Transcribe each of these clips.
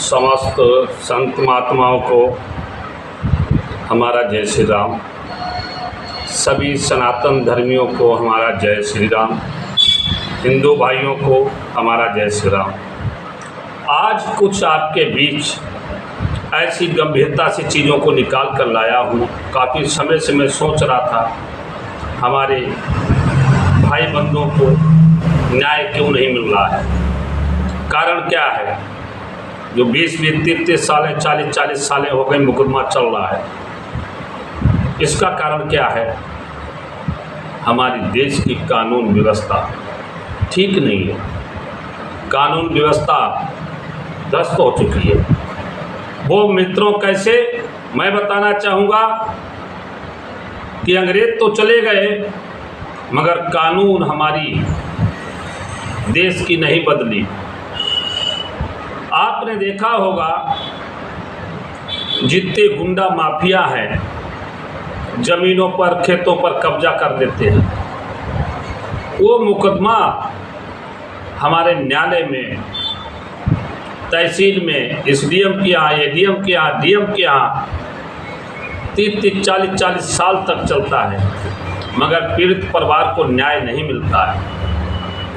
समस्त संत महात्माओं को हमारा जय श्री राम। सभी सनातन धर्मियों को हमारा जय श्री राम। हिंदू भाइयों को हमारा जय श्री राम। आज कुछ आपके बीच ऐसी गंभीरता से चीज़ों को निकाल कर लाया हूँ। काफ़ी समय से मैं सोच रहा था हमारे भाई बंधुओं को न्याय क्यों नहीं मिल रहा है। कारण क्या है? जो 20-30 साल 40 साल हो गए मुकदमा चल रहा है। इसका कारण क्या है? हमारी देश की कानून व्यवस्था ठीक नहीं है। कानून व्यवस्था ध्वस्त हो चुकी है। वो मित्रों कैसे, मैं बताना चाहूँगा कि अंग्रेज तो चले गए मगर कानून हमारी देश की नहीं बदली। आपने देखा होगा जितने गुंडा माफिया हैं ज़मीनों पर खेतों पर कब्जा कर देते हैं, वो मुकदमा हमारे न्यायालय में, तहसील में, एसडीएम के यहाँ, एडीएम के यहाँ, डीएम के यहाँ 30-30, 40-40 साल तक चलता है मगर पीड़ित परिवार को न्याय नहीं मिलता है।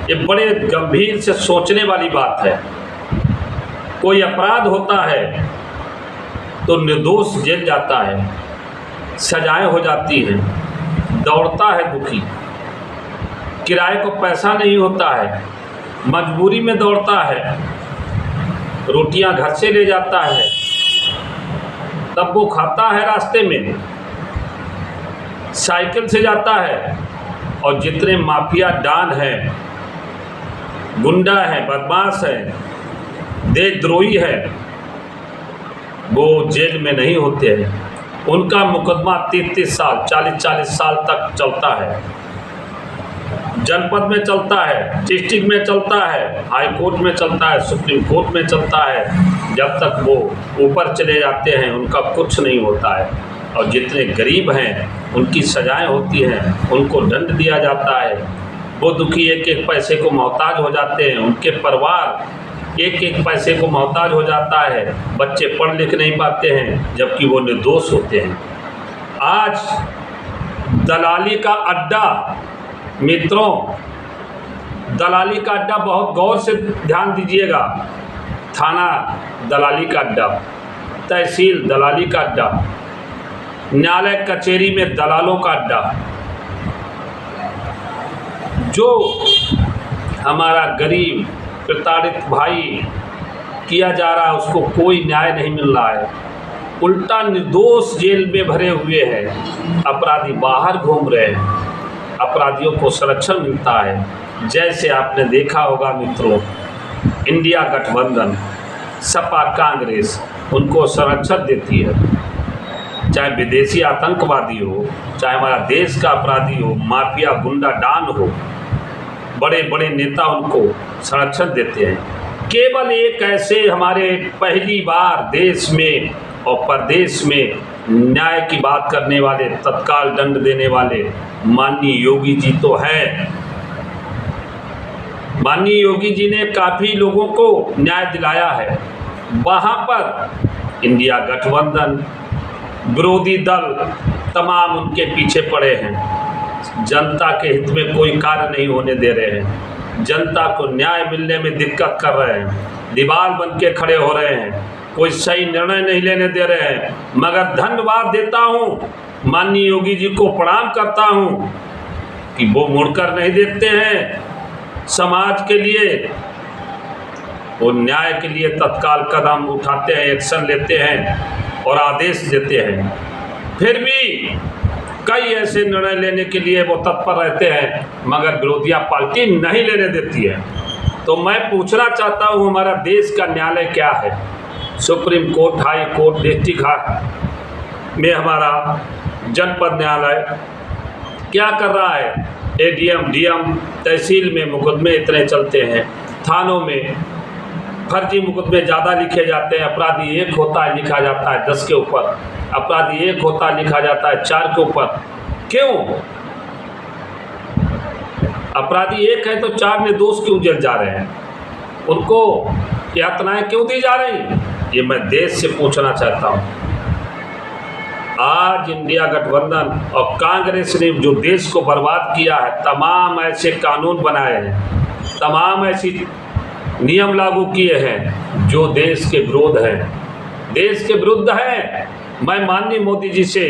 ये बड़े गंभीर से सोचने वाली बात है। कोई अपराध होता है तो निर्दोष जेल जाता है, सजाएं हो जाती हैं, दौड़ता है दुखी, किराए को पैसा नहीं होता है, मजबूरी में दौड़ता है, रोटियां घर से ले जाता है, तब वो खाता है रास्ते में, साइकिल से जाता है। और जितने माफिया डॉन हैं, गुंडा है, बदमाश है, देशद्रोही है, वो जेल में नहीं होते हैं। उनका मुकदमा 30-30 साल 40-40 साल तक चलता है। जनपद में चलता है, डिस्ट्रिक्ट में चलता है, हाई कोर्ट में चलता है, सुप्रीम कोर्ट में चलता है। जब तक वो ऊपर चले जाते हैं उनका कुछ नहीं होता है। और जितने गरीब हैं उनकी सजाएं होती हैं, उनको दंड दिया जाता है। वो दुखी एक एक पैसे को मोहताज हो जाते हैं, उनके परिवार एक एक पैसे को मोहताज हो जाता है। बच्चे पढ़ लिख नहीं पाते हैं जबकि वो निर्दोष होते हैं। आज दलाली का अड्डा, मित्रों, दलाली का अड्डा, बहुत गौर से ध्यान दीजिएगा। थाना दलाली का अड्डा, तहसील दलाली का अड्डा, न्यायालय कचहरी में दलालों का अड्डा। जो हमारा गरीब प्रताड़ित भाई किया जा रहा है उसको कोई न्याय नहीं मिल रहा है। उल्टा निर्दोष जेल में भरे हुए हैं, अपराधी बाहर घूम रहे हैं, अपराधियों को संरक्षण मिलता है। जैसे आपने देखा होगा मित्रों, इंडिया गठबंधन, सपा, कांग्रेस उनको संरक्षण देती है। चाहे विदेशी आतंकवादी हो, चाहे हमारा देश का अपराधी हो, माफिया, गुंडा, डॉन हो, बड़े बड़े नेता उनको संरक्षण देते हैं। केवल एक ऐसे हमारे पहली बार देश में और प्रदेश में न्याय की बात करने वाले, तत्काल दंड देने वाले माननीय योगी जी तो हैं। माननीय योगी जी ने काफ़ी लोगों को न्याय दिलाया है। वहाँ पर इंडिया गठबंधन, विरोधी दल तमाम उनके पीछे पड़े हैं। जनता के हित में कोई कार्य नहीं होने दे रहे हैं। जनता को न्याय मिलने में दिक्कत कर रहे हैं। दीवार बन के खड़े हो रहे हैं। कोई सही निर्णय नहीं लेने दे रहे हैं। मगर धन्यवाद देता हूँ, माननीय योगी जी को प्रणाम करता हूँ कि वो मुड़कर नहीं देखते हैं। समाज के लिए, वो न्याय के लिए तत्काल कदम उठाते हैं, एक्शन लेते हैं और आदेश देते हैं। फिर भी कई ऐसे निर्णय लेने के लिए वो तत्पर रहते हैं मगर विरोधिया पार्टी नहीं लेने देती है। तो मैं पूछना चाहता हूँ, हमारा देश का न्यायालय क्या है? Supreme court, high court, district में हमारा जनपद न्यायालय क्या कर रहा है? एडीएम, डीएम, तहसील में मुकदमे इतने चलते हैं, थानों में फर्जी मुकदमे ज़्यादा लिखे जाते हैं। अपराधी एक होता है, लिखा जाता है 10 के ऊपर। अपराधी एक होता है, लिखा जाता है 4 के ऊपर। क्यों? अपराधी एक है तो 4 निर्दोष क्यों जेल जा रहे हैं? उनको यातनाएं क्यों दी जा रही? ये मैं देश से पूछना चाहता हूँ। आज इंडिया गठबंधन और कांग्रेस ने जो देश को बर्बाद किया है, तमाम ऐसे कानून बनाए हैं, तमाम ऐसी नियम लागू किए हैं जो देश के विरोध हैं, देश के विरुद्ध हैं। मैं माननीय मोदी जी से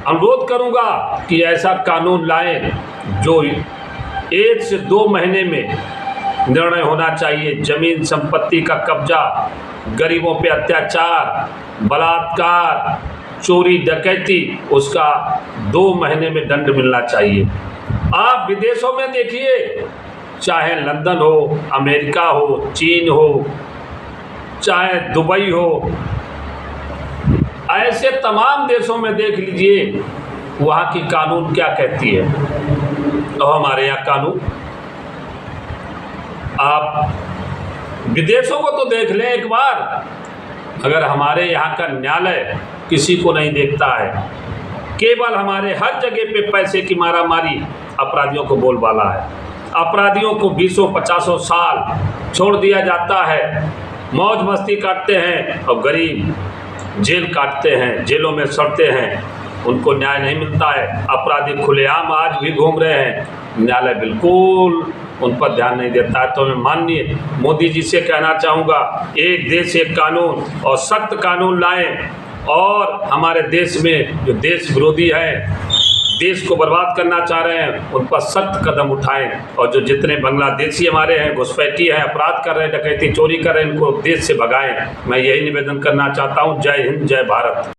अनुरोध करूंगा कि ऐसा कानून लाएं जो 1 से 2 महीने में निर्णय होना चाहिए। जमीन संपत्ति का कब्जा, गरीबों पे अत्याचार, बलात्कार, चोरी डकैती, उसका 2 महीने में दंड मिलना चाहिए। आप विदेशों में देखिए, चाहे लंदन हो, अमेरिका हो, चीन हो, चाहे दुबई हो, ऐसे तमाम देशों में देख लीजिए वहाँ की कानून क्या कहती है और हमारे यहाँ कानून। आप विदेशों को तो देख लें एक बार, अगर हमारे यहाँ का न्यायालय किसी को नहीं देखता है, केवल हमारे हर जगह पे पैसे की मारामारी अपराधियों को बोलबाला है। अपराधियों को 20-50 साल छोड़ दिया जाता है, मौज मस्ती काटते हैं, और गरीब जेल काटते हैं, जेलों में सड़ते हैं, उनको न्याय नहीं मिलता है। अपराधी खुलेआम आज भी घूम रहे हैं, न्यायालय बिल्कुल उन पर ध्यान नहीं देता है। तो मैं माननीय मोदी जी से कहना चाहूँगा, एक देश एक कानून, और सख्त कानून लाएं, और हमारे देश में जो देश विरोधी हैं, देश को बर्बाद करना चाह रहे हैं, उन पर सख्त कदम उठाएं, और जो जितने बांग्लादेशी हमारे हैं, घुसपैठी हैं, अपराध कर रहे हैं, डकैती चोरी कर रहे हैं, इनको देश से भगाएं। मैं यही निवेदन करना चाहता हूँ। जय हिंद, जय भारत।